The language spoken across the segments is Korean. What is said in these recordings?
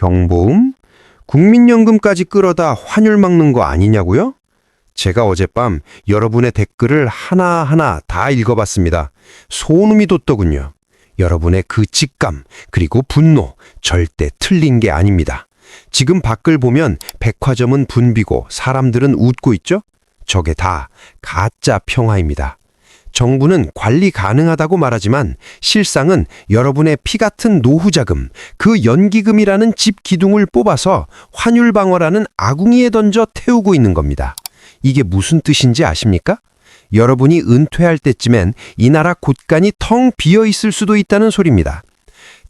경보음? 국민연금까지 끌어다 환율 막는 거 아니냐고요? 제가 어젯밤 여러분의 댓글을 하나하나 다 읽어봤습니다. 소름이 돋더군요. 여러분의 그 직감, 그리고 분노, 절대 틀린 게 아닙니다. 지금 밖을 보면 백화점은 붐비고 사람들은 웃고 있죠? 저게 다 가짜 평화입니다. 정부는 관리 가능하다고 말하지만 실상은 여러분의 피 같은 노후자금, 그 연기금이라는 집 기둥을 뽑아서 환율 방어라는 아궁이에 던져 태우고 있는 겁니다. 이게 무슨 뜻인지 아십니까? 여러분이 은퇴할 때쯤엔 이 나라 곳간이 텅 비어 있을 수도 있다는 소리입니다.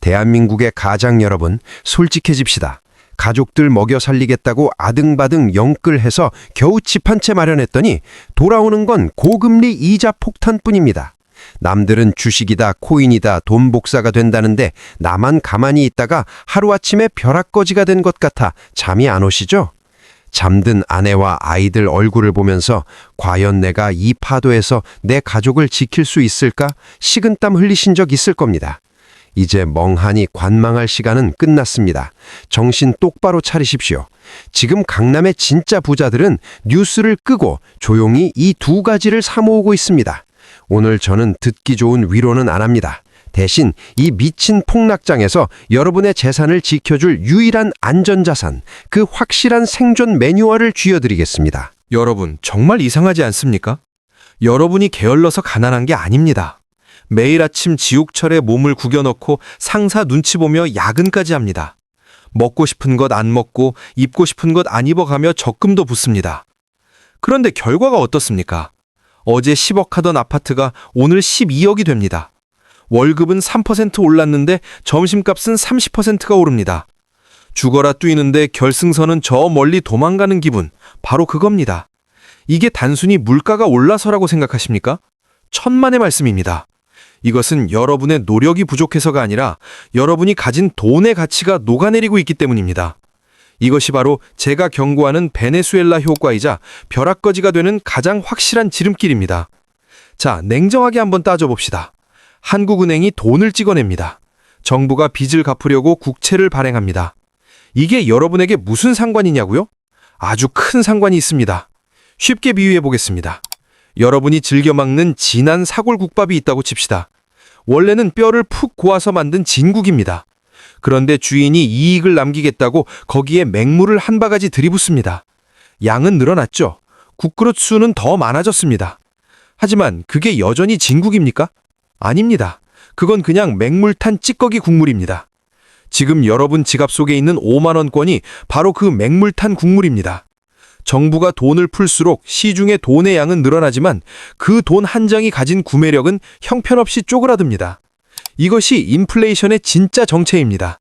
대한민국의 가장 여러분, 솔직해집시다. 가족들 먹여 살리겠다고 아등바등 영끌해서 겨우 집 한 채 마련했더니 돌아오는 건 고금리 이자 폭탄뿐입니다. 남들은 주식이다, 코인이다, 돈 복사가 된다는데 나만 가만히 있다가 하루아침에 벼락거지가 된 것 같아 잠이 안 오시죠? 잠든 아내와 아이들 얼굴을 보면서 과연 내가 이 파도에서 내 가족을 지킬 수 있을까? 식은땀 흘리신 적 있을 겁니다. 이제 멍하니 관망할 시간은 끝났습니다. 정신 똑바로 차리십시오. 지금 강남의 진짜 부자들은 뉴스를 끄고 조용히 이 두 가지를 사모으고 있습니다. 오늘 저는 듣기 좋은 위로는 안 합니다. 대신 이 미친 폭락장에서 여러분의 재산을 지켜줄 유일한 안전자산, 그 확실한 생존 매뉴얼을 쥐어드리겠습니다. 여러분, 정말 이상하지 않습니까? 여러분이 게을러서 가난한 게 아닙니다. 매일 아침 지옥철에 몸을 구겨넣고 상사 눈치 보며 야근까지 합니다. 먹고 싶은 것 안 먹고 입고 싶은 것 안 입어가며 적금도 붓습니다. 그런데 결과가 어떻습니까? 어제 10억 하던 아파트가 오늘 12억이 됩니다. 월급은 3% 올랐는데 점심값은 30%가 오릅니다. 죽어라 뛰는데 결승선은 저 멀리 도망가는 기분, 바로 그겁니다. 이게 단순히 물가가 올라서라고 생각하십니까? 천만의 말씀입니다. 이것은 여러분의 노력이 부족해서가 아니라 여러분이 가진 돈의 가치가 녹아내리고 있기 때문입니다. 이것이 바로 제가 경고하는 베네수엘라 효과이자 벼락거지가 되는 가장 확실한 지름길입니다. 자, 냉정하게 한번 따져봅시다. 한국은행이 돈을 찍어냅니다. 정부가 빚을 갚으려고 국채를 발행합니다. 이게 여러분에게 무슨 상관이냐고요? 아주 큰 상관이 있습니다. 쉽게 비유해 보겠습니다. 여러분이 즐겨 먹는 진한 사골국밥이 있다고 칩시다. 원래는 뼈를 푹 고아서 만든 진국입니다. 그런데 주인이 이익을 남기겠다고 거기에 맹물을 한 바가지 들이붓습니다. 양은 늘어났죠. 국그릇 수는 더 많아졌습니다. 하지만 그게 여전히 진국입니까? 아닙니다. 그건 그냥 맹물 탄 찌꺼기 국물입니다. 지금 여러분 지갑 속에 있는 5만 원권이 바로 그 맹물 탄 국물입니다. 정부가 돈을 풀수록 시중의 돈의 양은 늘어나지만 그 돈 한 장이 가진 구매력은 형편없이 쪼그라듭니다. 이것이 인플레이션의 진짜 정체입니다.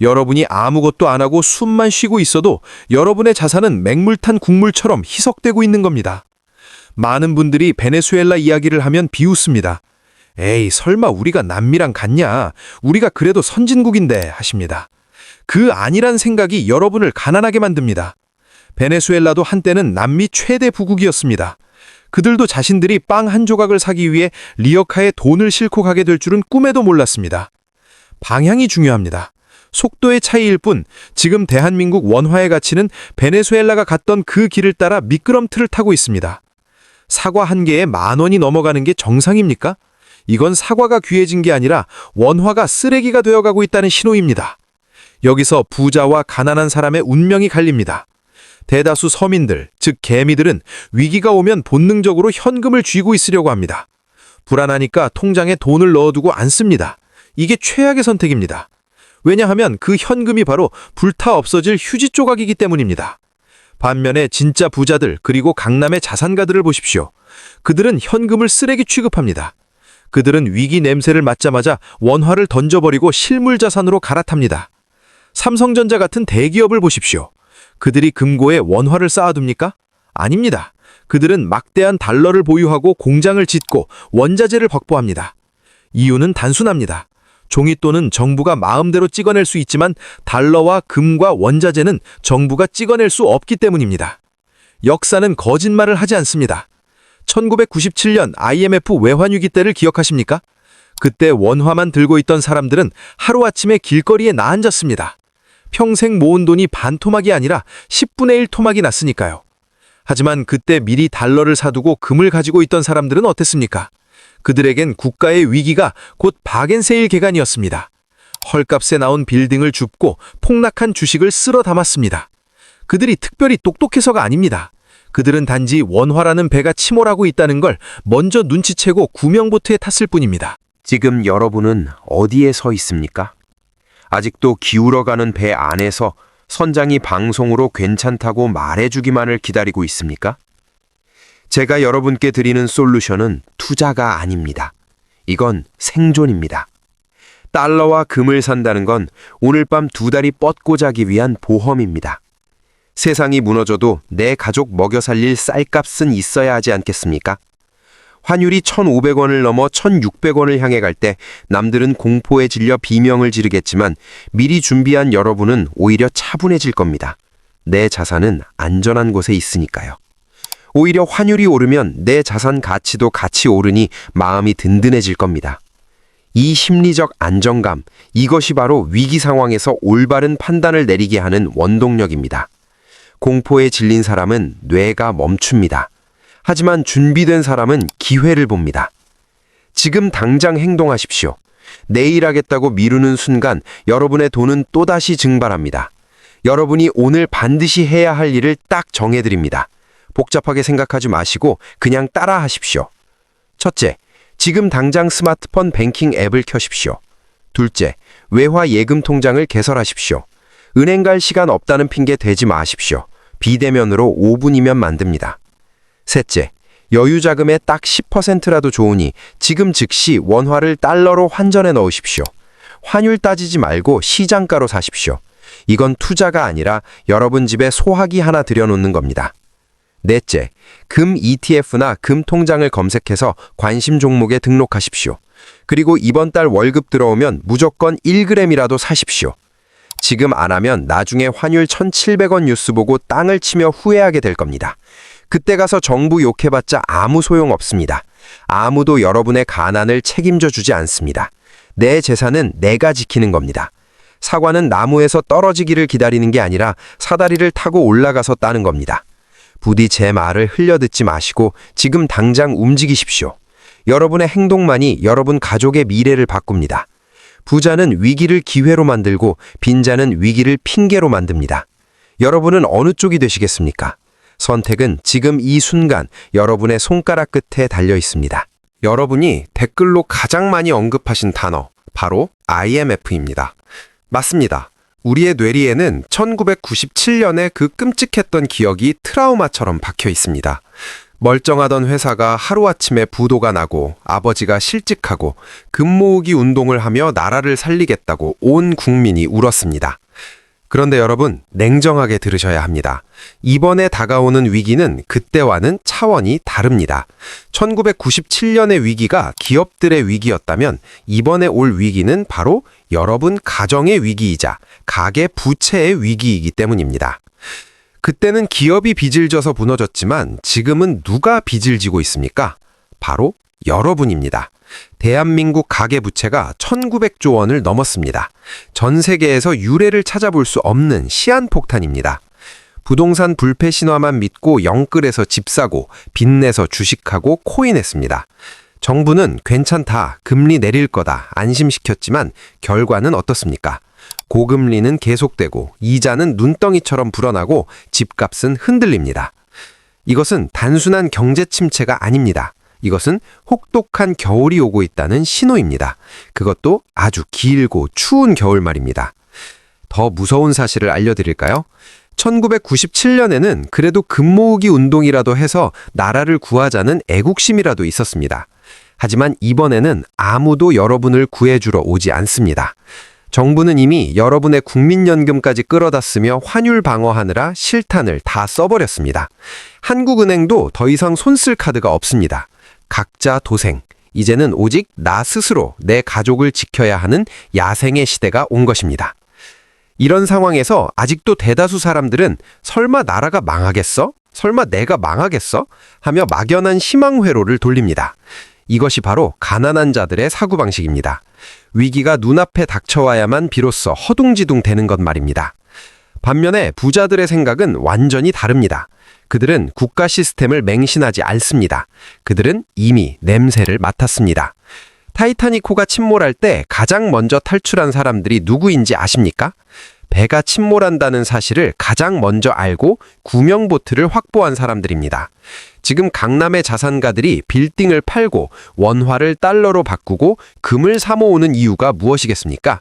여러분이 아무것도 안 하고 숨만 쉬고 있어도 여러분의 자산은 맹물탄 국물처럼 희석되고 있는 겁니다. 많은 분들이 베네수엘라 이야기를 하면 비웃습니다. 에이, 설마 우리가 남미랑 같냐? 우리가 그래도 선진국인데 하십니다. 그 아니란 생각이 여러분을 가난하게 만듭니다. 베네수엘라도 한때는 남미 최대 부국이었습니다. 그들도 자신들이 빵 한 조각을 사기 위해 리어카에 돈을 싣고 가게 될 줄은 꿈에도 몰랐습니다. 방향이 중요합니다. 속도의 차이일 뿐 지금 대한민국 원화의 가치는 베네수엘라가 갔던 그 길을 따라 미끄럼틀을 타고 있습니다. 사과 한 개에 10,000원이 넘어가는 게 정상입니까? 이건 사과가 귀해진 게 아니라 원화가 쓰레기가 되어가고 있다는 신호입니다. 여기서 부자와 가난한 사람의 운명이 갈립니다. 대다수 서민들, 즉 개미들은 위기가 오면 본능적으로 현금을 쥐고 있으려고 합니다. 불안하니까 통장에 돈을 넣어두고 안 씁니다. 이게 최악의 선택입니다. 왜냐하면 그 현금이 바로 불타 없어질 휴지 조각이기 때문입니다. 반면에 진짜 부자들 그리고 강남의 자산가들을 보십시오. 그들은 현금을 쓰레기 취급합니다. 그들은 위기 냄새를 맡자마자 원화를 던져버리고 실물 자산으로 갈아탑니다. 삼성전자 같은 대기업을 보십시오. 그들이 금고에 원화를 쌓아둡니까? 아닙니다. 그들은 막대한 달러를 보유하고 공장을 짓고 원자재를 확보합니다. 이유는 단순합니다. 종이돈은 정부가 마음대로 찍어낼 수 있지만 달러와 금과 원자재는 정부가 찍어낼 수 없기 때문입니다. 역사는 거짓말을 하지 않습니다. 1997년 IMF 외환위기 때를 기억하십니까? 그때 원화만 들고 있던 사람들은 하루아침에 길거리에 나앉았습니다. 평생 모은 돈이 반 토막이 아니라 10분의 1 토막이 났으니까요. 하지만 그때 미리 달러를 사두고 금을 가지고 있던 사람들은 어땠습니까? 그들에겐 국가의 위기가 곧 바겐세일 개간이었습니다. 헐값에 나온 빌딩을 줍고 폭락한 주식을 쓸어 담았습니다. 그들이 특별히 똑똑해서가 아닙니다. 그들은 단지 원화라는 배가 침몰하고 있다는 걸 먼저 눈치채고 구명보트에 탔을 뿐입니다. 지금 여러분은 어디에 서 있습니까? 아직도 기울어가는 배 안에서 선장이 방송으로 괜찮다고 말해주기만을 기다리고 있습니까? 제가 여러분께 드리는 솔루션은 투자가 아닙니다. 이건 생존입니다. 달러와 금을 산다는 건 오늘 밤 2달이 뻗고 자기 위한 보험입니다. 세상이 무너져도 내 가족 먹여 살릴 쌀값은 있어야 하지 않겠습니까? 환율이 1,500원을 넘어 1,600원을 향해 갈 때 남들은 공포에 질려 비명을 지르겠지만 미리 준비한 여러분은 오히려 차분해질 겁니다. 내 자산은 안전한 곳에 있으니까요. 오히려 환율이 오르면 내 자산 가치도 같이 오르니 마음이 든든해질 겁니다. 이 심리적 안정감, 이것이 바로 위기 상황에서 올바른 판단을 내리게 하는 원동력입니다. 공포에 질린 사람은 뇌가 멈춥니다. 하지만 준비된 사람은 기회를 봅니다. 지금 당장 행동하십시오. 내일 하겠다고 미루는 순간 여러분의 돈은 또다시 증발합니다. 여러분이 오늘 반드시 해야 할 일을 딱 정해드립니다. 복잡하게 생각하지 마시고 그냥 따라 하십시오. 첫째, 지금 당장 스마트폰 뱅킹 앱을 켜십시오. 둘째, 외화 예금 통장을 개설하십시오. 은행 갈 시간 없다는 핑계 대지 마십시오. 비대면으로 5분이면 만듭니다. 셋째, 여유 자금의 딱 10%라도 좋으니 지금 즉시 원화를 달러로 환전해 넣으십시오. 환율 따지지 말고 시장가로 사십시오. 이건 투자가 아니라 여러분 집에 소화기 하나 들여놓는 겁니다. 넷째, 금 ETF나 금 통장을 검색해서 관심 종목에 등록하십시오. 그리고 이번 달 월급 들어오면 무조건 1g이라도 사십시오. 지금 안 하면 나중에 환율 1,700원 뉴스 보고 땅을 치며 후회하게 될 겁니다. 그때 가서 정부 욕해봤자 아무 소용 없습니다. 아무도 여러분의 가난을 책임져 주지 않습니다. 내 재산은 내가 지키는 겁니다. 사과는 나무에서 떨어지기를 기다리는 게 아니라 사다리를 타고 올라가서 따는 겁니다. 부디 제 말을 흘려듣지 마시고 지금 당장 움직이십시오. 여러분의 행동만이 여러분 가족의 미래를 바꿉니다. 부자는 위기를 기회로 만들고 빈자는 위기를 핑계로 만듭니다. 여러분은 어느 쪽이 되시겠습니까? 선택은 지금 이 순간 여러분의 손가락 끝에 달려 있습니다. 여러분이 댓글로 가장 많이 언급하신 단어, 바로 IMF입니다. 맞습니다. 우리의 뇌리에는 1997년에 그 끔찍했던 기억이 트라우마처럼 박혀 있습니다. 멀쩡하던 회사가 하루아침에 부도가 나고 아버지가 실직하고 금 모으기 운동을 하며 나라를 살리겠다고 온 국민이 울었습니다. 그런데 여러분, 냉정하게 들으셔야 합니다. 이번에 다가오는 위기는 그때와는 차원이 다릅니다. 1997년의 위기가 기업들의 위기였다면 이번에 올 위기는 바로 여러분 가정의 위기이자 가계 부채의 위기이기 때문입니다. 그때는 기업이 빚을 져서 무너졌지만 지금은 누가 빚을 지고 있습니까? 바로 여러분입니다. 대한민국 가계부채가 1,900조 원을 넘었습니다. 전 세계에서 유례를 찾아볼 수 없는 시한폭탄입니다. 부동산 불패 신화만 믿고 영끌에서 집 사고 빚내서 주식하고 코인했습니다. 정부는 괜찮다, 금리 내릴 거다 안심시켰지만 결과는 어떻습니까? 고금리는 계속되고 이자는 눈덩이처럼 불어나고 집값은 흔들립니다. 이것은 단순한 경제 침체가 아닙니다. 이것은 혹독한 겨울이 오고 있다는 신호입니다. 그것도 아주 길고 추운 겨울 말입니다. 더 무서운 사실을 알려드릴까요? 1997년에는 그래도 금 모으기 운동이라도 해서 나라를 구하자는 애국심이라도 있었습니다. 하지만 이번에는 아무도 여러분을 구해주러 오지 않습니다. 정부는 이미 여러분의 국민연금까지 끌어다 쓰며 환율 방어하느라 실탄을 다 써버렸습니다. 한국은행도 더 이상 손쓸 카드가 없습니다. 각자 도생, 이제는 오직 나 스스로 내 가족을 지켜야 하는 야생의 시대가 온 것입니다. 이런 상황에서 아직도 대다수 사람들은 설마 나라가 망하겠어? 설마 내가 망하겠어? 하며 막연한 희망 회로를 돌립니다. 이것이 바로 가난한 자들의 사고방식입니다. 위기가 눈앞에 닥쳐와야만 비로소 허둥지둥 되는 것 말입니다. 반면에 부자들의 생각은 완전히 다릅니다. 그들은 국가 시스템을 맹신하지 않습니다. 그들은 이미 냄새를 맡았습니다. 타이타닉호가 침몰할 때 가장 먼저 탈출한 사람들이 누구인지 아십니까? 배가 침몰한다는 사실을 가장 먼저 알고 구명보트를 확보한 사람들입니다. 지금 강남의 자산가들이 빌딩을 팔고 원화를 달러로 바꾸고 금을 사모으는 이유가 무엇이겠습니까?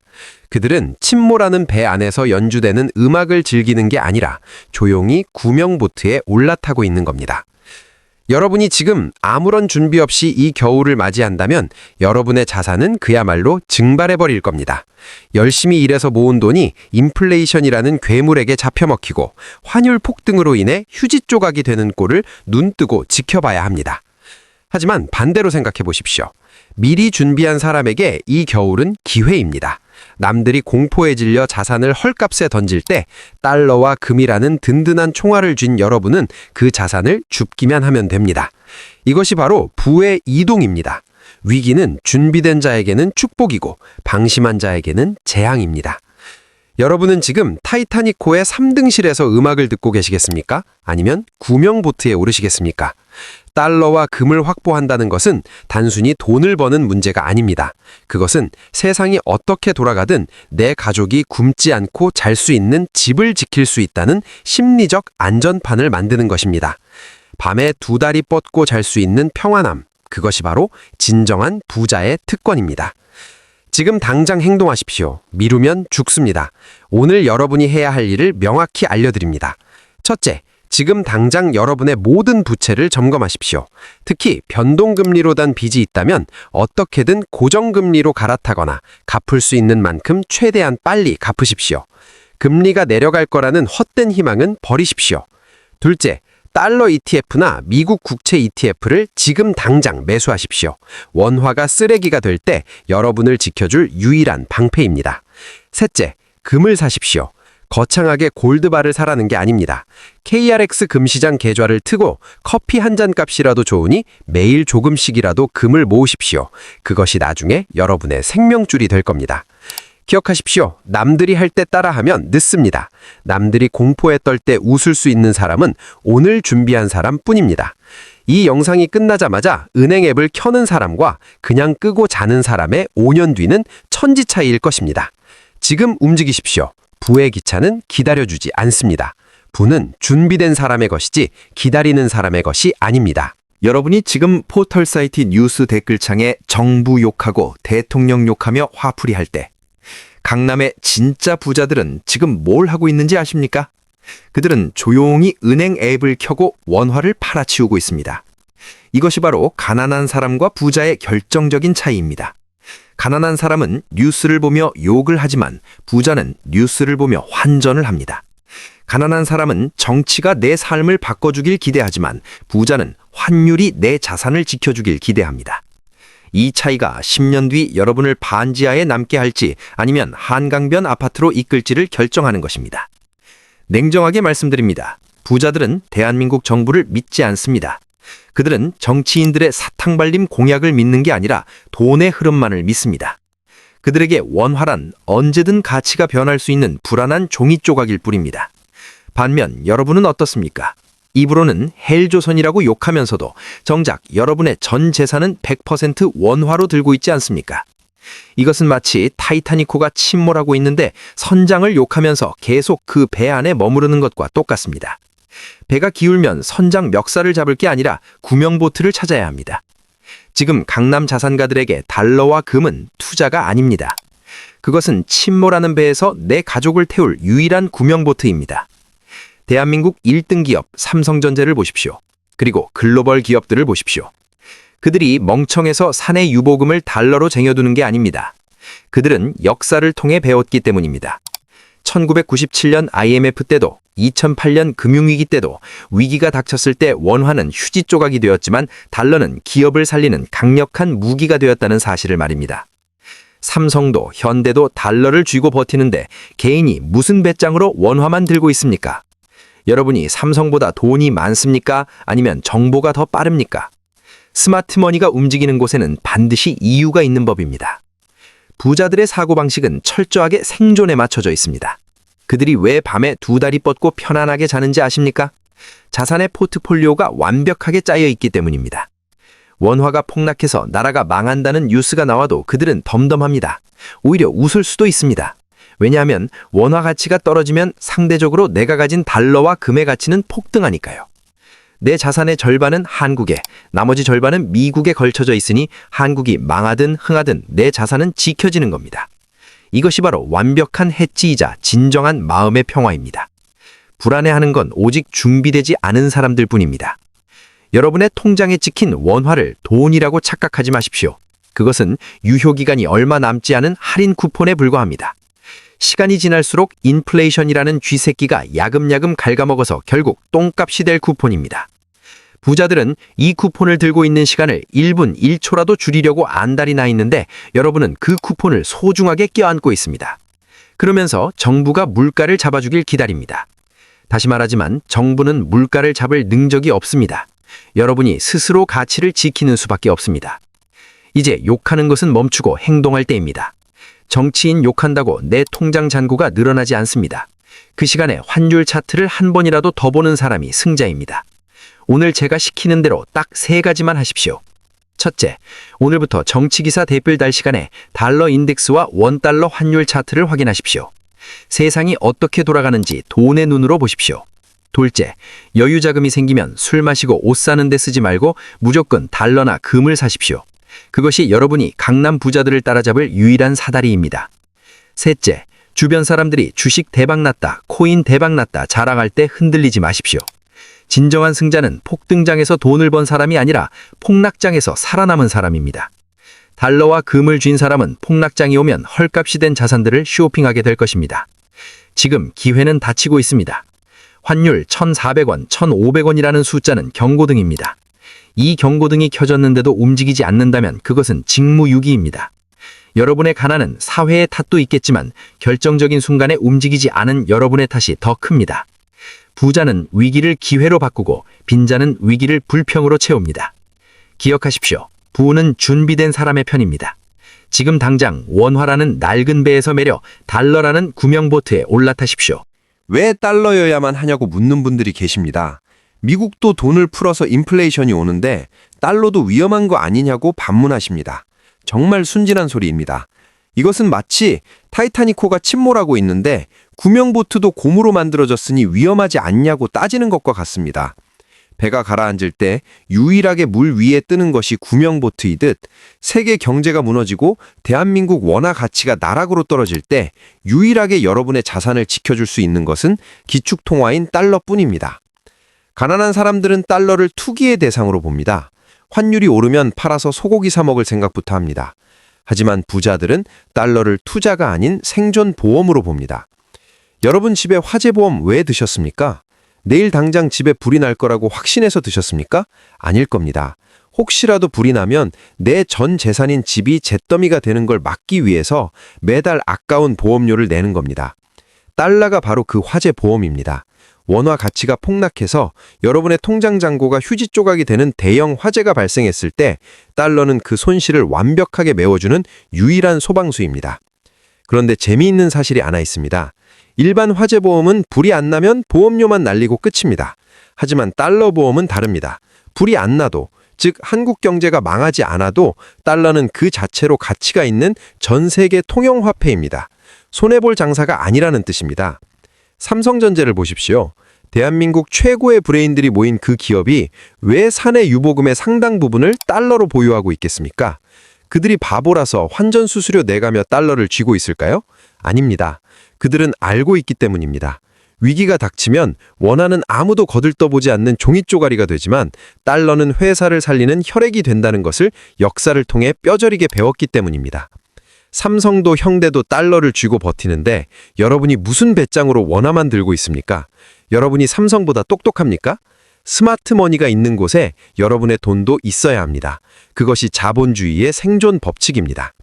그들은 침몰하는 배 안에서 연주되는 음악을 즐기는 게 아니라 조용히 구명보트에 올라타고 있는 겁니다. 여러분이 지금 아무런 준비 없이 이 겨울을 맞이한다면 여러분의 자산은 그야말로 증발해버릴 겁니다. 열심히 일해서 모은 돈이 인플레이션이라는 괴물에게 잡혀먹히고 환율 폭등으로 인해 휴지 조각이 되는 꼴을 눈뜨고 지켜봐야 합니다. 하지만 반대로 생각해 보십시오. 미리 준비한 사람에게 이 겨울은 기회입니다. 남들이 공포에 질려 자산을 헐값에 던질 때 달러와 금이라는 든든한 총알을 쥔 여러분은 그 자산을 줍기만 하면 됩니다. 이것이 바로 부의 이동입니다. 위기는 준비된 자에게는 축복이고 방심한 자에게는 재앙입니다. 여러분은 지금 타이타닉호의 3등실에서 음악을 듣고 계시겠습니까? 아니면 구명보트에 오르시겠습니까? 달러와 금을 확보한다는 것은 단순히 돈을 버는 문제가 아닙니다. 그것은 세상이 어떻게 돌아가든 내 가족이 굶지 않고 잘 수 있는 집을 지킬 수 있다는 심리적 안전판을 만드는 것입니다. 밤에 2다리 뻗고 잘 수 있는 평안함, 그것이 바로 진정한 부자의 특권입니다. 지금 당장 행동하십시오. 미루면 죽습니다. 오늘 여러분이 해야 할 일을 명확히 알려드립니다. 첫째, 지금 당장 여러분의 모든 부채를 점검하십시오. 특히 변동금리로 단 빚이 있다면 어떻게든 고정금리로 갈아타거나 갚을 수 있는 만큼 최대한 빨리 갚으십시오. 금리가 내려갈 거라는 헛된 희망은 버리십시오. 둘째, 달러 ETF나 미국 국채 ETF를 지금 당장 매수하십시오. 원화가 쓰레기가 될 때 여러분을 지켜줄 유일한 방패입니다. 셋째, 금을 사십시오. 거창하게 골드바를 사라는 게 아닙니다. KRX 금시장 계좌를 트고 커피 한 잔 값이라도 좋으니 매일 조금씩이라도 금을 모으십시오. 그것이 나중에 여러분의 생명줄이 될 겁니다. 기억하십시오. 남들이 할 때 따라하면 늦습니다. 남들이 공포에 떨 때 웃을 수 있는 사람은 오늘 준비한 사람뿐입니다. 이 영상이 끝나자마자 은행 앱을 켜는 사람과 그냥 끄고 자는 사람의 5년 뒤는 천지 차이일 것입니다. 지금 움직이십시오. 부의 기차는 기다려주지 않습니다. 부는 준비된 사람의 것이지 기다리는 사람의 것이 아닙니다. 여러분이 지금 포털 사이트 뉴스 댓글창에 정부 욕하고 대통령 욕하며 화풀이할 때 강남의 진짜 부자들은 지금 뭘 하고 있는지 아십니까? 그들은 조용히 은행 앱을 켜고 원화를 팔아치우고 있습니다. 이것이 바로 가난한 사람과 부자의 결정적인 차이입니다. 가난한 사람은 뉴스를 보며 욕을 하지만 부자는 뉴스를 보며 환전을 합니다. 가난한 사람은 정치가 내 삶을 바꿔주길 기대하지만 부자는 환율이 내 자산을 지켜주길 기대합니다. 이 차이가 10년 뒤 여러분을 반지하에 남게 할지 아니면 한강변 아파트로 이끌지를 결정하는 것입니다. 냉정하게 말씀드립니다. 부자들은 대한민국 정부를 믿지 않습니다. 그들은 정치인들의 사탕 발림 공약을 믿는 게 아니라 돈의 흐름만을 믿습니다. 그들에게 원화란 언제든 가치가 변할 수 있는 불안한 종이 조각일 뿐입니다. 반면 여러분은 어떻습니까? 입으로는 헬조선이라고 욕하면서도 정작 여러분의 전 재산은 100% 원화로 들고 있지 않습니까? 이것은 마치 타이타닉호가 침몰하고 있는데 선장을 욕하면서 계속 그 배 안에 머무르는 것과 똑같습니다. 배가 기울면 선장 멱살을 잡을 게 아니라 구명보트를 찾아야 합니다. 지금 강남 자산가들에게 달러와 금은 투자가 아닙니다. 그것은 침몰하는 배에서 내 가족을 태울 유일한 구명보트입니다. 대한민국 1등 기업 삼성전자를 보십시오. 그리고 글로벌 기업들을 보십시오. 그들이 멍청해서 사내 유보금을 달러로 쟁여두는 게 아닙니다. 그들은 역사를 통해 배웠기 때문입니다. 1997년 IMF 때도 2008년 금융위기 때도 위기가 닥쳤을 때 원화는 휴지 조각이 되었지만 달러는 기업을 살리는 강력한 무기가 되었다는 사실을 말입니다. 삼성도 현대도 달러를 쥐고 버티는데 개인이 무슨 배짱으로 원화만 들고 있습니까? 여러분이 삼성보다 돈이 많습니까? 아니면 정보가 더 빠릅니까? 스마트머니가 움직이는 곳에는 반드시 이유가 있는 법입니다. 부자들의 사고방식은 철저하게 생존에 맞춰져 있습니다. 그들이 왜 밤에 두 다리 뻗고 편안하게 자는지 아십니까? 자산의 포트폴리오가 완벽하게 짜여 있기 때문입니다. 원화가 폭락해서 나라가 망한다는 뉴스가 나와도 그들은 덤덤합니다. 오히려 웃을 수도 있습니다. 왜냐하면 원화 가치가 떨어지면 상대적으로 내가 가진 달러와 금의 가치는 폭등하니까요. 내 자산의 절반은 한국에, 나머지 절반은 미국에 걸쳐져 있으니 한국이 망하든 흥하든 내 자산은 지켜지는 겁니다. 이것이 바로 완벽한 해치이자 진정한 마음의 평화입니다. 불안해하는 건 오직 준비되지 않은 사람들 뿐입니다. 여러분의 통장에 찍힌 원화를 돈이라고 착각하지 마십시오. 그것은 유효기간이 얼마 남지 않은 할인 쿠폰에 불과합니다. 시간이 지날수록 인플레이션이라는 쥐새끼가 야금야금 갉아먹어서 결국 똥값이 될 쿠폰입니다. 부자들은 이 쿠폰을 들고 있는 시간을 1분 1초라도 줄이려고 안달이 나 있는데 여러분은 그 쿠폰을 소중하게 껴안고 있습니다. 그러면서 정부가 물가를 잡아주길 기다립니다. 다시 말하지만 정부는 물가를 잡을 능력이 없습니다. 여러분이 스스로 가치를 지키는 수밖에 없습니다. 이제 욕하는 것은 멈추고 행동할 때입니다. 정치인 욕한다고 내 통장 잔고가 늘어나지 않습니다. 그 시간에 환율 차트를 한 번이라도 더 보는 사람이 승자입니다. 오늘 제가 시키는 대로 딱 3가지만 하십시오. 첫째, 오늘부터 정치기사 대필달 시간에 달러 인덱스와 원달러 환율 차트를 확인하십시오. 세상이 어떻게 돌아가는지 돈의 눈으로 보십시오. 둘째, 여유 자금이 생기면 술 마시고 옷 사는 데 쓰지 말고 무조건 달러나 금을 사십시오. 그것이 여러분이 강남 부자들을 따라잡을 유일한 사다리입니다. 셋째, 주변 사람들이 주식 대박났다, 코인 대박났다 자랑할 때 흔들리지 마십시오. 진정한 승자는 폭등장에서 돈을 번 사람이 아니라 폭락장에서 살아남은 사람입니다. 달러와 금을 쥔 사람은 폭락장이 오면 헐값이 된 자산들을 쇼핑하게 될 것입니다. 지금 기회는 닫히고 있습니다. 환율 1,400원, 1,500원이라는 숫자는 경고등입니다. 이 경고등이 켜졌는데도 움직이지 않는다면 그것은 직무유기입니다. 여러분의 가난은 사회의 탓도 있겠지만 결정적인 순간에 움직이지 않은 여러분의 탓이 더 큽니다. 부자는 위기를 기회로 바꾸고 빈자는 위기를 불평으로 채웁니다. 기억하십시오. 부는 준비된 사람의 편입니다. 지금 당장 원화라는 낡은 배에서 매려 달러라는 구명보트에 올라타십시오. 왜 달러여야만 하냐고 묻는 분들이 계십니다. 미국도 돈을 풀어서 인플레이션이 오는데 달러도 위험한 거 아니냐고 반문하십니다. 정말 순진한 소리입니다. 이것은 마치 타이타닉호가 침몰하고 있는데 구명보트도 고무로 만들어졌으니 위험하지 않냐고 따지는 것과 같습니다. 배가 가라앉을 때 유일하게 물 위에 뜨는 것이 구명보트이듯 세계 경제가 무너지고 대한민국 원화 가치가 나락으로 떨어질 때 유일하게 여러분의 자산을 지켜줄 수 있는 것은 기축통화인 달러뿐입니다. 가난한 사람들은 달러를 투기의 대상으로 봅니다. 환율이 오르면 팔아서 소고기 사 먹을 생각부터 합니다. 하지만 부자들은 달러를 투자가 아닌 생존 보험으로 봅니다. 여러분 집에 화재보험 왜 드셨습니까? 내일 당장 집에 불이 날 거라고 확신해서 드셨습니까? 아닐 겁니다. 혹시라도 불이 나면 내 전 재산인 집이 잿더미가 되는 걸 막기 위해서 매달 아까운 보험료를 내는 겁니다. 달러가 바로 그 화재보험입니다. 원화 가치가 폭락해서 여러분의 통장 잔고가 휴지 조각이 되는 대형 화재가 발생했을 때 달러는 그 손실을 완벽하게 메워주는 유일한 소방수입니다. 그런데 재미있는 사실이 하나 있습니다. 일반 화재보험은 불이 안 나면 보험료만 날리고 끝입니다. 하지만 달러 보험은 다릅니다. 불이 안 나도, 즉 한국 경제가 망하지 않아도 달러는 그 자체로 가치가 있는 전 세계 통용화폐입니다. 손해볼 장사가 아니라는 뜻입니다. 삼성전자를 보십시오. 대한민국 최고의 브레인들이 모인 그 기업이 왜 사내 유보금의 상당 부분을 달러로 보유하고 있겠습니까? 그들이 바보라서 환전 수수료 내가며 달러를 쥐고 있을까요? 아닙니다. 그들은 알고 있기 때문입니다. 위기가 닥치면 원화는 아무도 거들떠보지 않는 종이 쪼가리가 되지만 달러는 회사를 살리는 혈액이 된다는 것을 역사를 통해 뼈저리게 배웠기 때문입니다. 삼성도 현대도 달러를 쥐고 버티는데 여러분이 무슨 배짱으로 원화만 들고 있습니까? 여러분이 삼성보다 똑똑합니까? 스마트머니가 있는 곳에 여러분의 돈도 있어야 합니다. 그것이 자본주의의 생존 법칙입니다.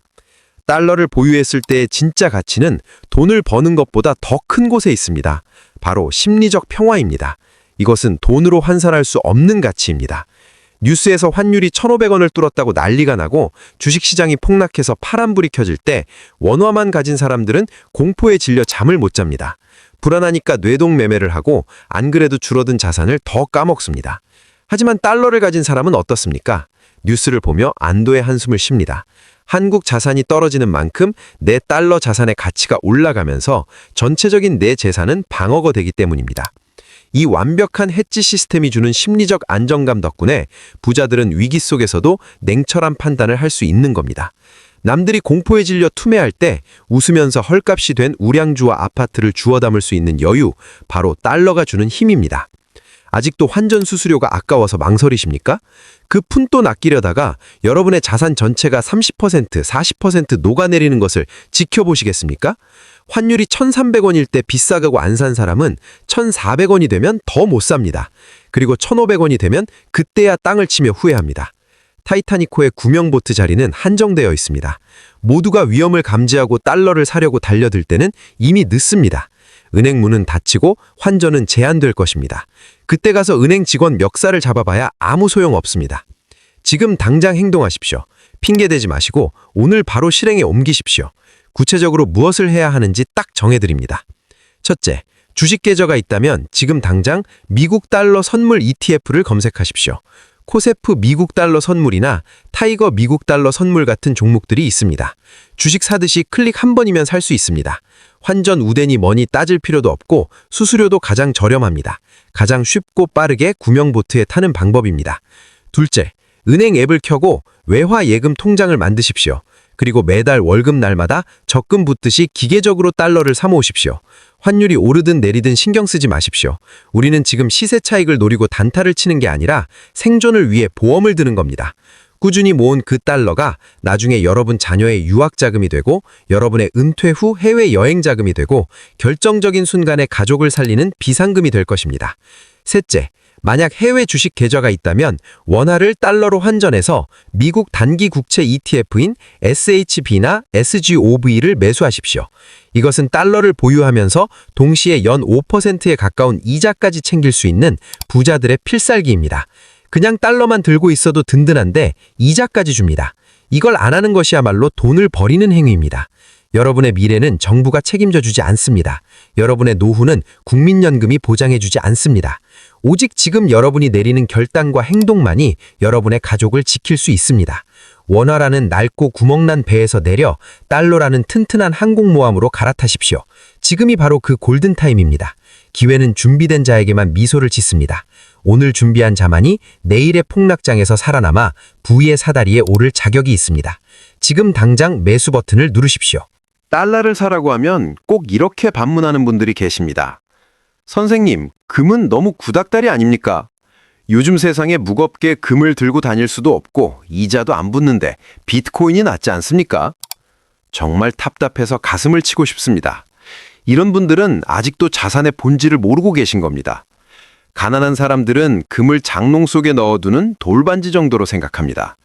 달러를 보유했을 때의 진짜 가치는 돈을 버는 것보다 더 큰 곳에 있습니다. 바로 심리적 평화입니다. 이것은 돈으로 환산할 수 없는 가치입니다. 뉴스에서 환율이 1,500원을 뚫었다고 난리가 나고 주식시장이 폭락해서 파란불이 켜질 때 원화만 가진 사람들은 공포에 질려 잠을 못 잡니다. 불안하니까 뇌동 매매를 하고 안 그래도 줄어든 자산을 더 까먹습니다. 하지만 달러를 가진 사람은 어떻습니까? 뉴스를 보며 안도의 한숨을 쉽니다. 한국 자산이 떨어지는 만큼 내 달러 자산의 가치가 올라가면서 전체적인 내 재산은 방어가 되기 때문입니다. 이 완벽한 해지 시스템이 주는 심리적 안정감 덕분에 부자들은 위기 속에서도 냉철한 판단을 할 수 있는 겁니다. 남들이 공포에 질려 투매할 때 웃으면서 헐값이 된 우량주와 아파트를 주워 담을 수 있는 여유, 바로 달러가 주는 힘입니다. 아직도 환전 수수료가 아까워서 망설이십니까? 그 푼돈 아끼려다가 여러분의 자산 전체가 30%, 40% 녹아내리는 것을 지켜보시겠습니까? 환율이 1,300원일 때 비싸가고 안 산 사람은 1,400원이 되면 더 못 삽니다. 그리고 1,500원이 되면 그때야 땅을 치며 후회합니다. 타이타니코의 구명보트 자리는 한정되어 있습니다. 모두가 위험을 감지하고 달러를 사려고 달려들 때는 이미 늦습니다. 은행 문은 닫히고 환전은 제한될 것입니다. 그때 가서 은행 직원 멱살을 잡아봐야 아무 소용 없습니다. 지금 당장 행동하십시오. 핑계대지 마시고 오늘 바로 실행에 옮기십시오. 구체적으로 무엇을 해야 하는지 딱 정해드립니다. 첫째, 주식 계좌가 있다면 지금 당장 미국 달러 선물 ETF를 검색하십시오. 코세프 미국 달러 선물이나 타이거 미국 달러 선물 같은 종목들이 있습니다. 주식 사듯이 클릭 한 번이면 살 수 있습니다. 환전 우대니 뭐니 따질 필요도 없고 수수료도 가장 저렴합니다. 가장 쉽고 빠르게 구명보트에 타는 방법입니다. 둘째, 은행 앱을 켜고 외화 예금 통장을 만드십시오. 그리고 매달 월급 날마다 적금 붓듯이 기계적으로 달러를 사모으십시오. 환율이 오르든 내리든 신경 쓰지 마십시오. 우리는 지금 시세 차익을 노리고 단타를 치는 게 아니라 생존을 위해 보험을 드는 겁니다. 꾸준히 모은 그 달러가 나중에 여러분 자녀의 유학 자금이 되고 여러분의 은퇴 후 해외 여행 자금이 되고 결정적인 순간에 가족을 살리는 비상금이 될 것입니다. 셋째, 만약 해외 주식 계좌가 있다면 원화를 달러로 환전해서 미국 단기 국채 ETF인 SHB나 SGOV를 매수하십시오. 이것은 달러를 보유하면서 동시에 연 5%에 가까운 이자까지 챙길 수 있는 부자들의 필살기입니다. 그냥 달러만 들고 있어도 든든한데 이자까지 줍니다. 이걸 안 하는 것이야말로 돈을 버리는 행위입니다. 여러분의 미래는 정부가 책임져 주지 않습니다. 여러분의 노후는 국민연금이 보장해 주지 않습니다. 오직 지금 여러분이 내리는 결단과 행동만이 여러분의 가족을 지킬 수 있습니다. 원화라는 낡고 구멍난 배에서 내려 달러라는 튼튼한 항공모함으로 갈아타십시오. 지금이 바로 그 골든타임입니다. 기회는 준비된 자에게만 미소를 짓습니다. 오늘 준비한 자만이 내일의 폭락장에서 살아남아 부의 사다리에 오를 자격이 있습니다. 지금 당장 매수 버튼을 누르십시오. 달러를 사라고 하면 꼭 이렇게 반문하는 분들이 계십니다. 선생님, 금은 너무 구닥다리 아닙니까? 요즘 세상에 무겁게 금을 들고 다닐 수도 없고 이자도 안 붙는데 비트코인이 낫지 않습니까? 정말 답답해서 가슴을 치고 싶습니다. 이런 분들은 아직도 자산의 본질을 모르고 계신 겁니다. 가난한 사람들은 금을 장롱 속에 넣어두는 돌반지 정도로 생각합니다.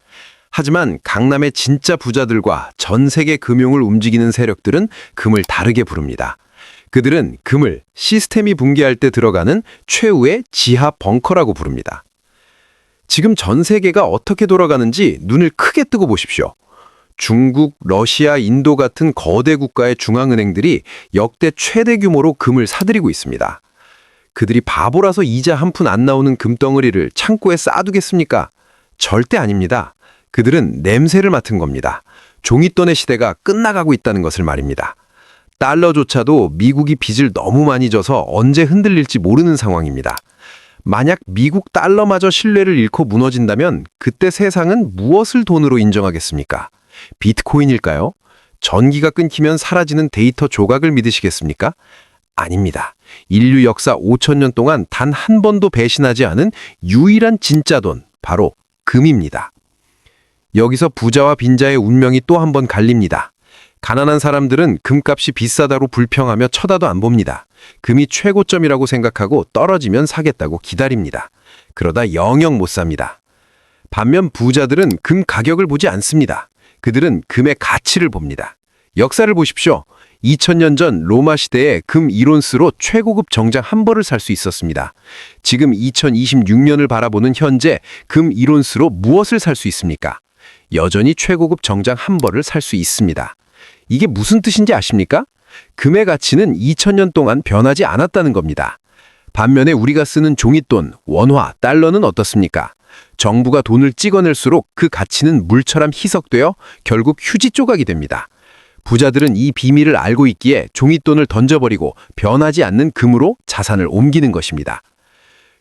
하지만 강남의 진짜 부자들과 전 세계 금융을 움직이는 세력들은 금을 다르게 부릅니다. 그들은 금을 시스템이 붕괴할 때 들어가는 최후의 지하 벙커라고 부릅니다. 지금 전 세계가 어떻게 돌아가는지 눈을 크게 뜨고 보십시오. 중국, 러시아, 인도 같은 거대 국가의 중앙은행들이 역대 최대 규모로 금을 사들이고 있습니다. 그들이 바보라서 이자 한 푼 안 나오는 금덩어리를 창고에 쌓아두겠습니까? 절대 아닙니다. 그들은 냄새를 맡은 겁니다. 종잇돈의 시대가 끝나가고 있다는 것을 말입니다. 달러조차도 미국이 빚을 너무 많이 져서 언제 흔들릴지 모르는 상황입니다. 만약 미국 달러마저 신뢰를 잃고 무너진다면 그때 세상은 무엇을 돈으로 인정하겠습니까? 비트코인일까요? 전기가 끊기면 사라지는 데이터 조각을 믿으시겠습니까? 아닙니다. 인류 역사 5,000년 동안 단 한 번도 배신하지 않은 유일한 진짜 돈, 바로 금입니다. 여기서 부자와 빈자의 운명이 또 한 번 갈립니다. 가난한 사람들은 금값이 비싸다로 불평하며 쳐다도 안 봅니다. 금이 최고점이라고 생각하고 떨어지면 사겠다고 기다립니다. 그러다 영영 못 삽니다. 반면 부자들은 금 가격을 보지 않습니다. 그들은 금의 가치를 봅니다. 역사를 보십시오. 2000년 전 로마 시대에 금 1온스로 최고급 정장 한 벌을 살 수 있었습니다. 지금 2026년을 바라보는 현재 금 1온스로 무엇을 살 수 있습니까? 여전히 최고급 정장 한 벌을 살 수 있습니다. 이게 무슨 뜻인지 아십니까? 금의 가치는 2000년 동안 변하지 않았다는 겁니다. 반면에 우리가 쓰는 종이돈, 원화, 달러는 어떻습니까? 정부가 돈을 찍어낼수록 그 가치는 물처럼 희석되어 결국 휴지 조각이 됩니다. 부자들은 이 비밀을 알고 있기에 종이돈을 던져버리고 변하지 않는 금으로 자산을 옮기는 것입니다.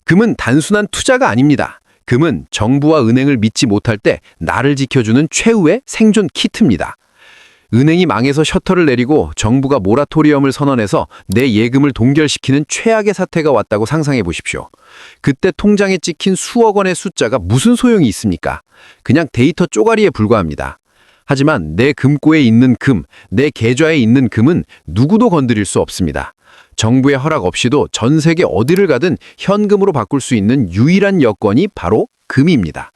금은 단순한 투자가 아닙니다. 금은 정부와 은행을 믿지 못할 때 나를 지켜주는 최후의 생존 키트입니다. 은행이 망해서 셔터를 내리고 정부가 모라토리엄을 선언해서 내 예금을 동결시키는 최악의 사태가 왔다고 상상해 보십시오. 그때 통장에 찍힌 수억 원의 숫자가 무슨 소용이 있습니까? 그냥 데이터 쪼가리에 불과합니다. 하지만 내 금고에 있는 금, 내 계좌에 있는 금은 누구도 건드릴 수 없습니다. 정부의 허락 없이도 전 세계 어디를 가든 현금으로 바꿀 수 있는 유일한 여건이 바로 금입니다.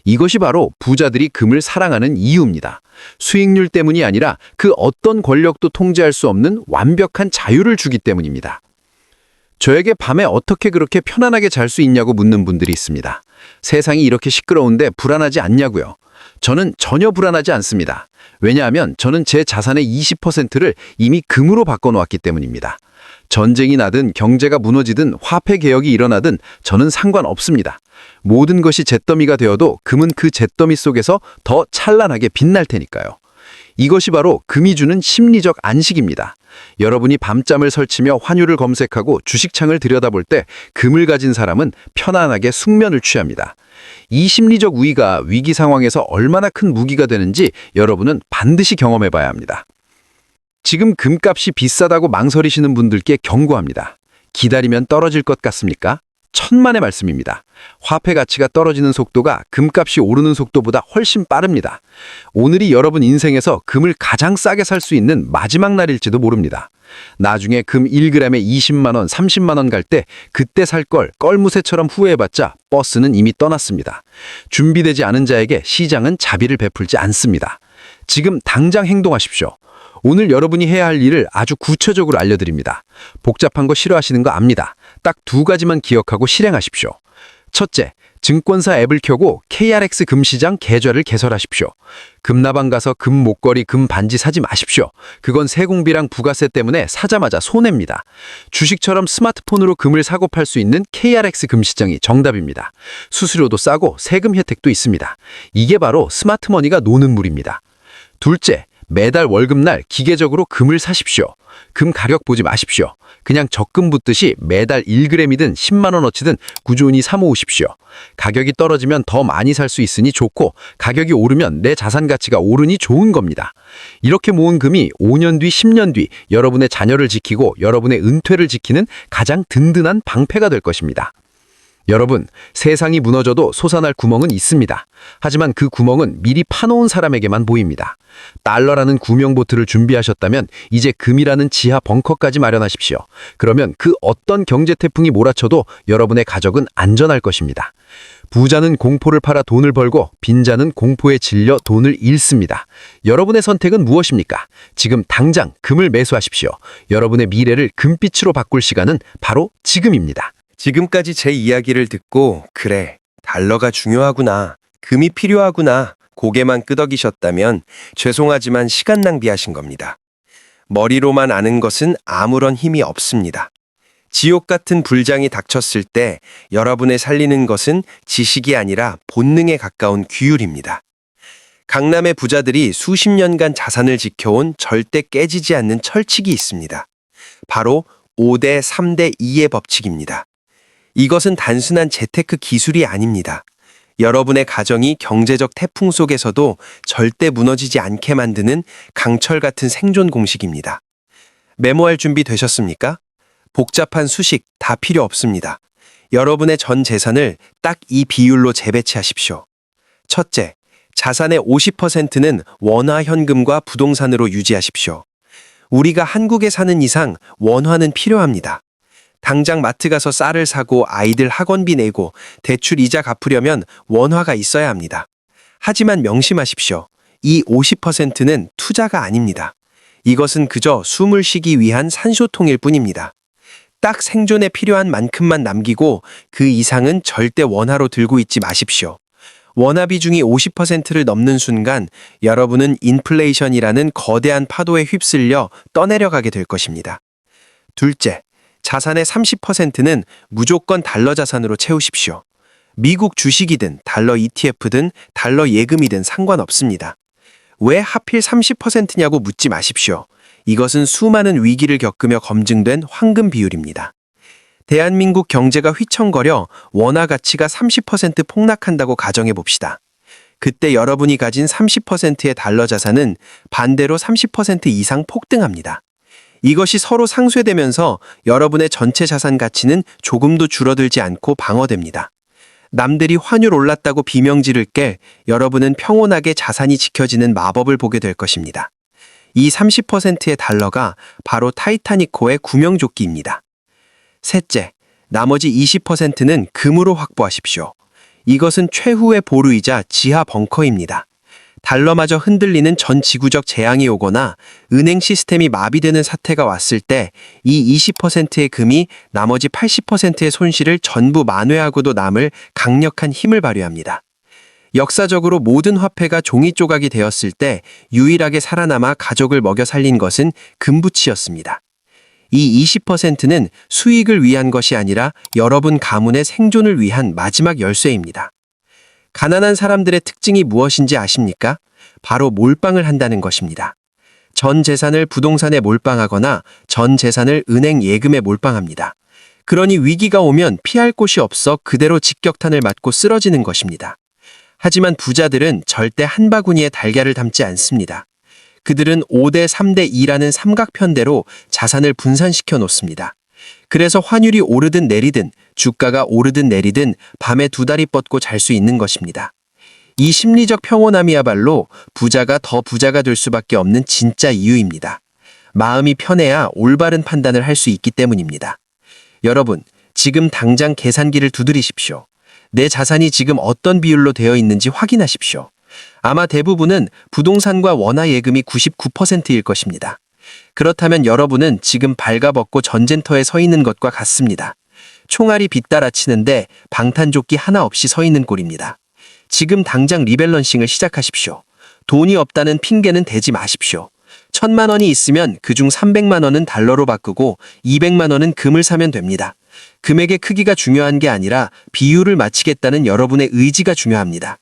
이것이 바로 부자들이 금을 사랑하는 이유입니다. 수익률 때문이 아니라 그 어떤 권력도 통제할 수 없는 완벽한 자유를 주기 때문입니다. 저에게 밤에 어떻게 그렇게 편안하게 잘 수 있냐고 묻는 분들이 있습니다. 세상이 이렇게 시끄러운데 불안하지 않냐고요. 저는 전혀 불안하지 않습니다. 왜냐하면 저는 제 자산의 20%를 이미 금으로 바꿔놓았기 때문입니다. 전쟁이 나든 경제가 무너지든 화폐 개혁이 일어나든 저는 상관없습니다. 모든 것이 잿더미가 되어도 금은 그 잿더미 속에서 더 찬란하게 빛날 테니까요. 이것이 바로 금이 주는 심리적 안식입니다. 여러분이 밤잠을 설치며 환율을 검색하고 주식창을 들여다볼 때 금을 가진 사람은 편안하게 숙면을 취합니다. 이 심리적 우위가 위기 상황에서 얼마나 큰 무기가 되는지 여러분은 반드시 경험해 봐야 합니다. 지금 금값이 비싸다고 망설이시는 분들께 경고합니다. 기다리면 떨어질 것 같습니까? 천만의 말씀입니다. 화폐 가치가 떨어지는 속도가 금값이 오르는 속도보다 훨씬 빠릅니다. 오늘이 여러분 인생에서 금을 가장 싸게 살 수 있는 마지막 날일지도 모릅니다. 나중에 금 1g에 20만 원, 30만 원 갈 때 그때 살 걸 껄무새처럼 후회해봤자 버스는 이미 떠났습니다. 준비되지 않은 자에게 시장은 자비를 베풀지 않습니다. 지금 당장 행동하십시오. 오늘 여러분이 해야 할 일을 아주 구체적으로 알려드립니다. 복잡한 거 싫어하시는 거 압니다. 딱 2가지만 기억하고 실행하십시오. 첫째, 증권사 앱을 켜고 KRX 금시장 계좌를 개설하십시오. 금나방 가서 금 목걸이, 금 반지 사지 마십시오. 그건 세공비랑 부가세 때문에 사자마자 손해입니다. 주식처럼 스마트폰으로 금을 사고 팔 수 있는 KRX 금시장이 정답입니다. 수수료도 싸고 세금 혜택도 있습니다. 이게 바로 스마트머니가 노는 물입니다. 둘째, 매달 월급날 기계적으로 금을 사십시오. 금 가격 보지 마십시오. 그냥 적금 붓듯이 매달 1g이든 10만 원어치든 꾸준히 사모으십시오. 가격이 떨어지면 더 많이 살 수 있으니 좋고 가격이 오르면 내 자산 가치가 오르니 좋은 겁니다. 이렇게 모은 금이 5년 뒤, 10년 뒤 여러분의 자녀를 지키고 여러분의 은퇴를 지키는 가장 든든한 방패가 될 것입니다. 여러분, 세상이 무너져도 솟아날 구멍은 있습니다. 하지만 그 구멍은 미리 파놓은 사람에게만 보입니다. 달러라는 구명보트를 준비하셨다면 이제 금이라는 지하 벙커까지 마련하십시오. 그러면 그 어떤 경제 태풍이 몰아쳐도 여러분의 가족은 안전할 것입니다. 부자는 공포를 팔아 돈을 벌고 빈자는 공포에 질려 돈을 잃습니다. 여러분의 선택은 무엇입니까? 지금 당장 금을 매수하십시오. 여러분의 미래를 금빛으로 바꿀 시간은 바로 지금입니다. 지금까지 제 이야기를 듣고 그래, 달러가 중요하구나, 금이 필요하구나 고개만 끄덕이셨다면 죄송하지만 시간 낭비하신 겁니다. 머리로만 아는 것은 아무런 힘이 없습니다. 지옥 같은 불장이 닥쳤을 때 여러분을 살리는 것은 지식이 아니라 본능에 가까운 규율입니다. 강남의 부자들이 수십 년간 자산을 지켜온 절대 깨지지 않는 철칙이 있습니다. 바로 5대 3대 2의 법칙입니다. 이것은 단순한 재테크 기술이 아닙니다. 여러분의 가정이 경제적 태풍 속에서도 절대 무너지지 않게 만드는 강철 같은 생존 공식입니다. 메모할 준비 되셨습니까? 복잡한 수식 다 필요 없습니다. 여러분의 전 재산을 딱 이 비율로 재배치하십시오. 첫째, 자산의 50%는 원화 현금과 부동산으로 유지하십시오. 우리가 한국에 사는 이상 원화는 필요합니다. 당장 마트 가서 쌀을 사고 아이들 학원비 내고 대출 이자 갚으려면 원화가 있어야 합니다. 하지만 명심하십시오. 이 50%는 투자가 아닙니다. 이것은 그저 숨을 쉬기 위한 산소통일 뿐입니다. 딱 생존에 필요한 만큼만 남기고 그 이상은 절대 원화로 들고 있지 마십시오. 원화 비중이 50%를 넘는 순간 여러분은 인플레이션이라는 거대한 파도에 휩쓸려 떠내려가게 될 것입니다. 둘째, 자산의 30%는 무조건 달러 자산으로 채우십시오. 미국 주식이든 달러 ETF든 달러 예금이든 상관없습니다. 왜 하필 30%냐고 묻지 마십시오. 이것은 수많은 위기를 겪으며 검증된 황금 비율입니다. 대한민국 경제가 휘청거려 원화 가치가 30% 폭락한다고 가정해 봅시다. 그때 여러분이 가진 30%의 달러 자산은 반대로 30% 이상 폭등합니다. 이것이 서로 상쇄되면서 여러분의 전체 자산 가치는 조금도 줄어들지 않고 방어됩니다. 남들이 환율 올랐다고 비명 지를 게 여러분은 평온하게 자산이 지켜지는 마법을 보게 될 것입니다. 이 30%의 달러가 바로 타이타닉호의 구명조끼입니다. 셋째, 나머지 20%는 금으로 확보하십시오. 이것은 최후의 보루이자 지하 벙커입니다. 달러마저 흔들리는 전 지구적 재앙이 오거나 은행 시스템이 마비되는 사태가 왔을 때 이 20%의 금이 나머지 80%의 손실을 전부 만회하고도 남을 강력한 힘을 발휘합니다. 역사적으로 모든 화폐가 종이 조각이 되었을 때 유일하게 살아남아 가족을 먹여 살린 것은 금부치였습니다. 이 20%는 수익을 위한 것이 아니라 여러분 가문의 생존을 위한 마지막 열쇠입니다. 가난한 사람들의 특징이 무엇인지 아십니까? 바로 몰빵을 한다는 것입니다. 전 재산을 부동산에 몰빵하거나 전 재산을 은행 예금에 몰빵합니다. 그러니 위기가 오면 피할 곳이 없어 그대로 직격탄을 맞고 쓰러지는 것입니다. 하지만 부자들은 절대 한 바구니에 달걀을 담지 않습니다. 그들은 5대 3대 2라는 삼각편대로 자산을 분산시켜 놓습니다. 그래서 환율이 오르든 내리든 주가가 오르든 내리든 밤에 두 다리 뻗고 잘 수 있는 것입니다. 이 심리적 평온함이야말로 부자가 더 부자가 될 수밖에 없는 진짜 이유입니다. 마음이 편해야 올바른 판단을 할 수 있기 때문입니다. 여러분, 지금 당장 계산기를 두드리십시오. 내 자산이 지금 어떤 비율로 되어 있는지 확인하십시오. 아마 대부분은 부동산과 원화 예금이 99%일 것입니다. 그렇다면 여러분은 지금 발가벗고 전쟁터에 서 있는 것과 같습니다. 총알이 빗달아치는데 방탄조끼 하나 없이 서 있는 꼴입니다. 지금 당장 리밸런싱을 시작하십시오. 돈이 없다는 핑계는 대지 마십시오. 1,000만 원이 있으면 그중 300만 원은 달러로 바꾸고 200만 원은 금을 사면 됩니다. 금액의 크기가 중요한 게 아니라 비율을 맞추겠다는 여러분의 의지가 중요합니다.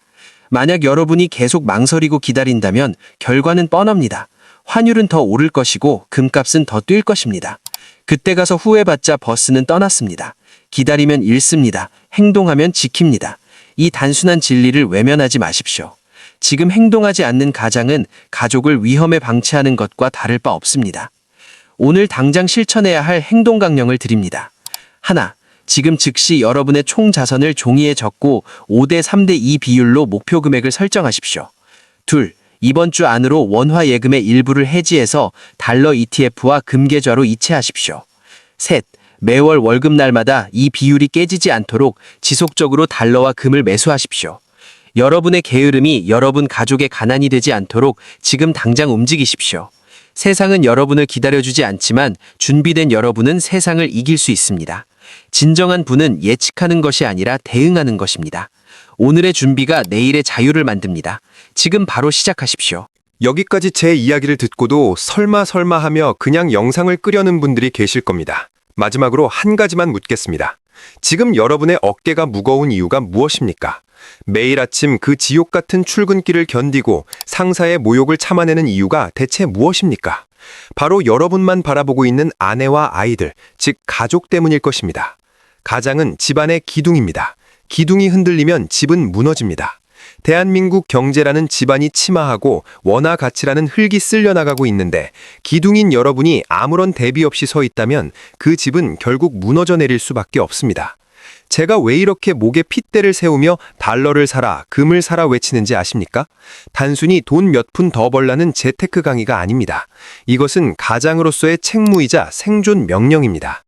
만약 여러분이 계속 망설이고 기다린다면 결과는 뻔합니다. 환율은 더 오를 것이고 금값은 더 뛸 것입니다. 그때 가서 후회받자 버스는 떠났습니다. 기다리면 잃습니다. 행동하면 지킵니다. 이 단순한 진리를 외면하지 마십시오. 지금 행동하지 않는 가장은 가족을 위험에 방치하는 것과 다를 바 없습니다. 오늘 당장 실천해야 할 행동 강령을 드립니다. 하나, 지금 즉시 여러분의 총 자산을 종이에 적고 5대 3대 2 비율로 목표 금액을 설정하십시오. 둘, 이번 주 안으로 원화 예금의 일부를 해지해서 달러 ETF와 금 계좌로 이체하십시오. 셋, 매월 월급날마다 이 비율이 깨지지 않도록 지속적으로 달러와 금을 매수하십시오. 여러분의 게으름이 여러분 가족의 가난이 되지 않도록 지금 당장 움직이십시오. 세상은 여러분을 기다려주지 않지만 준비된 여러분은 세상을 이길 수 있습니다. 진정한 부는 예측하는 것이 아니라 대응하는 것입니다. 오늘의 준비가 내일의 자유를 만듭니다. 지금 바로 시작하십시오. 여기까지 제 이야기를 듣고도 설마 하며 그냥 영상을 끄려는 분들이 계실 겁니다. 마지막으로 한 가지만 묻겠습니다. 지금 여러분의 어깨가 무거운 이유가 무엇입니까? 매일 아침 그 지옥 같은 출근길을 견디고 상사의 모욕을 참아내는 이유가 대체 무엇입니까? 바로 여러분만 바라보고 있는 아내와 아이들, 즉 가족 때문일 것입니다. 가장은 집안의 기둥입니다. 기둥이 흔들리면 집은 무너집니다. 대한민국 경제라는 집안이 침하하고 원화 가치라는 흙이 쓸려나가고 있는데 기둥인 여러분이 아무런 대비 없이 서 있다면 그 집은 결국 무너져 내릴 수밖에 없습니다. 제가 왜 이렇게 목에 핏대를 세우며 달러를 사라, 금을 사라 외치는지 아십니까? 단순히 돈 몇 푼 더 벌라는 재테크 강의가 아닙니다. 이것은 가장으로서의 책무이자 생존 명령입니다.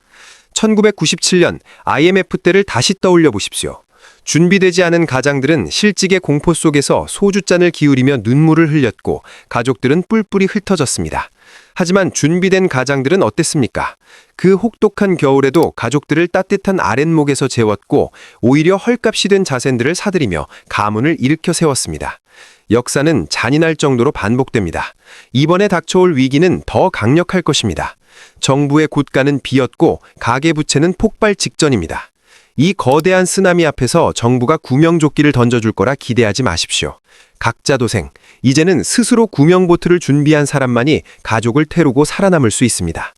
1997년 IMF 때를 다시 떠올려 보십시오. 준비되지 않은 가장들은 실직의 공포 속에서 소주잔을 기울이며 눈물을 흘렸고 가족들은 뿔뿔이 흩어졌습니다. 하지만 준비된 가장들은 어땠습니까? 그 혹독한 겨울에도 가족들을 따뜻한 아랫목에서 재웠고 오히려 헐값이 된 자센들을 사들이며 가문을 일으켜 세웠습니다. 역사는 잔인할 정도로 반복됩니다. 이번에 닥쳐올 위기는 더 강력할 것입니다. 정부의 곳간은 비었고 가계부채는 폭발 직전입니다. 이 거대한 쓰나미 앞에서 정부가 구명조끼를 던져줄 거라 기대하지 마십시오. 각자 도생, 이제는 스스로 구명보트를 준비한 사람만이 가족을 태우고 살아남을 수 있습니다.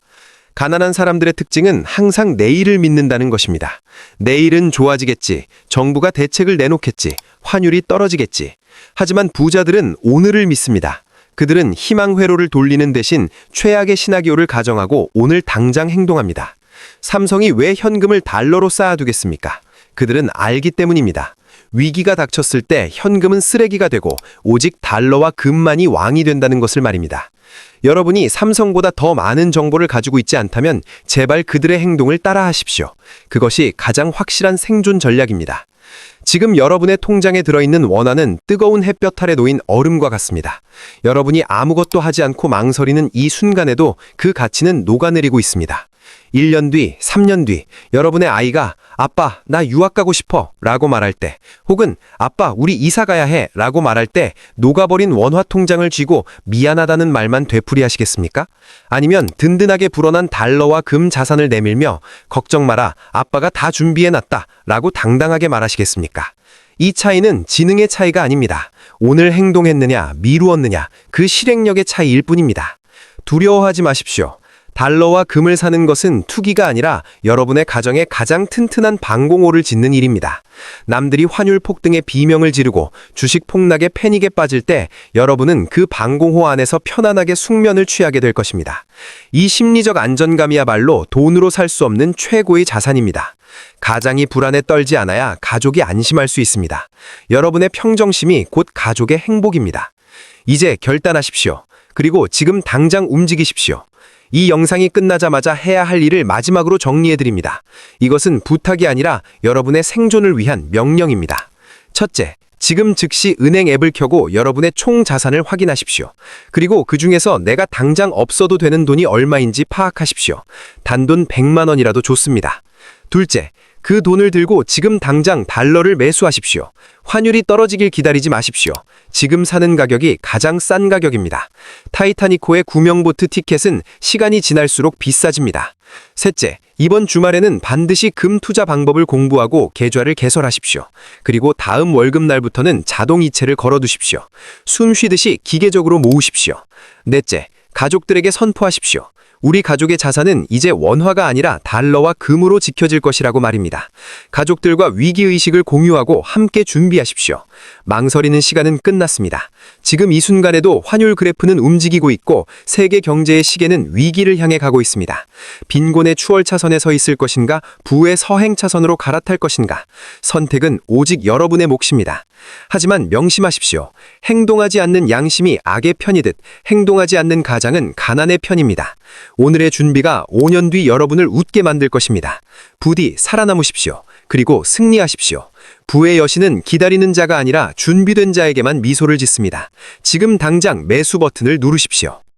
가난한 사람들의 특징은 항상 내일을 믿는다는 것입니다. 내일은 좋아지겠지, 정부가 대책을 내놓겠지, 환율이 떨어지겠지. 하지만 부자들은 오늘을 믿습니다. 그들은 희망 회로를 돌리는 대신 최악의 시나리오를 가정하고 오늘 당장 행동합니다. 삼성이 왜 현금을 달러로 쌓아두겠습니까? 그들은 알기 때문입니다. 위기가 닥쳤을 때 현금은 쓰레기가 되고 오직 달러와 금만이 왕이 된다는 것을 말입니다. 여러분이 삼성보다 더 많은 정보를 가지고 있지 않다면 제발 그들의 행동을 따라하십시오. 그것이 가장 확실한 생존 전략입니다. 지금 여러분의 통장에 들어있는 원화는 뜨거운 햇볕 아래 놓인 얼음과 같습니다. 여러분이 아무것도 하지 않고 망설이는 이 순간에도 그 가치는 녹아내리고 있습니다. 1년 뒤, 3년 뒤 여러분의 아이가 아빠, 나 유학 가고 싶어 라고 말할 때, 혹은 아빠, 우리 이사 가야 해 라고 말할 때 녹아버린 원화 통장을 쥐고 미안하다는 말만 되풀이하시겠습니까? 아니면 든든하게 불어난 달러와 금 자산을 내밀며 걱정 마라, 아빠가 다 준비해놨다 라고 당당하게 말하시겠습니까? 이 차이는 지능의 차이가 아닙니다. 오늘 행동했느냐, 미루었느냐, 그 실행력의 차이일 뿐입니다. 두려워하지 마십시오. 달러와 금을 사는 것은 투기가 아니라 여러분의 가정에 가장 튼튼한 방공호를 짓는 일입니다. 남들이 환율 폭등에 비명을 지르고 주식 폭락에 패닉에 빠질 때 여러분은 그 방공호 안에서 편안하게 숙면을 취하게 될 것입니다. 이 심리적 안정감이야말로 돈으로 살 수 없는 최고의 자산입니다. 가장이 불안에 떨지 않아야 가족이 안심할 수 있습니다. 여러분의 평정심이 곧 가족의 행복입니다. 이제 결단하십시오. 그리고 지금 당장 움직이십시오. 이 영상이 끝나자마자 해야 할 일을 마지막으로 정리해드립니다. 이것은 부탁이 아니라 여러분의 생존을 위한 명령입니다. 첫째, 지금 즉시 은행 앱을 켜고 여러분의 총 자산을 확인하십시오. 그리고 그 중에서 내가 당장 없어도 되는 돈이 얼마인지 파악하십시오. 단돈 100만 원이라도 좋습니다. 둘째, 그 돈을 들고 지금 당장 달러를 매수하십시오. 환율이 떨어지길 기다리지 마십시오. 지금 사는 가격이 가장 싼 가격입니다. 타이타니코의 구명보트 티켓은 시간이 지날수록 비싸집니다. 셋째, 이번 주말에는 반드시 금 투자 방법을 공부하고 계좌를 개설하십시오. 그리고 다음 월급날부터는 자동 이체를 걸어두십시오. 숨 쉬듯이 기계적으로 모으십시오. 넷째, 가족들에게 선포하십시오. 우리 가족의 자산은 이제 원화가 아니라 달러와 금으로 지켜질 것이라고 말입니다. 가족들과 위기의식을 공유하고 함께 준비하십시오. 망설이는 시간은 끝났습니다. 지금 이 순간에도 환율 그래프는 움직이고 있고 세계 경제의 시계는 위기를 향해 가고 있습니다. 빈곤의 추월 차선에 서 있을 것인가, 부의 서행 차선으로 갈아탈 것인가. 선택은 오직 여러분의 몫입니다. 하지만 명심하십시오. 행동하지 않는 양심이 악의 편이듯 행동하지 않는 가장은 가난의 편입니다. 오늘의 준비가 5년 뒤 여러분을 웃게 만들 것입니다. 부디 살아남으십시오. 그리고 승리하십시오. 부의 여신은 기다리는 자가 아니라 준비된 자에게만 미소를 짓습니다. 지금 당장 매수 버튼을 누르십시오.